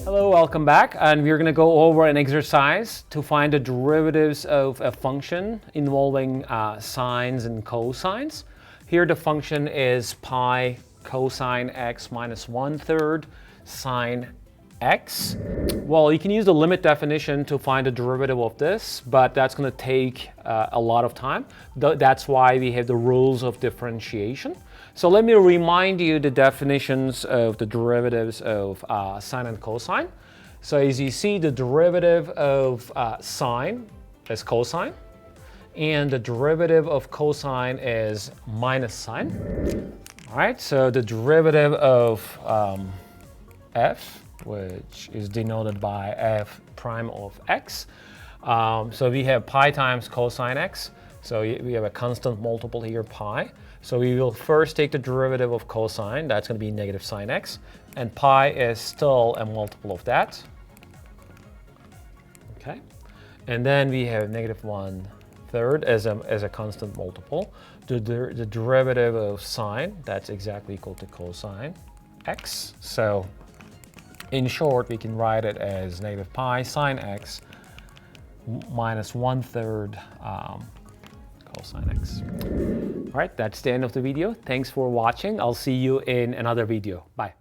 Hello, welcome back, and we're going to go over an exercise to find the derivatives of a function involving sines and cosines. Here the function is pi cosine x minus 1/3 sine x. Well, you can use the limit definition to find the derivative of this, but that's going to take a lot of time. That's why we have the rules of differentiation. So let me remind you the definitions of the derivatives of sine and cosine. So as you see, the derivative of sine is cosine, and the derivative of cosine is minus sine. All right, so the derivative of f, which is denoted by f prime of x. So we have pi times cosine x. So we have a constant multiple here, pi. So we will first take the derivative of cosine. That's going to be negative sine x. And pi is still a multiple of that. Okay. And then we have negative 1/3 as a constant multiple. The derivative of sine, that's exactly equal to cosine x. So in short, we can write it as negative pi sine x minus 1/3 cosine x. All right, that's the end of the video. Thanks for watching. I'll see you in another video. Bye.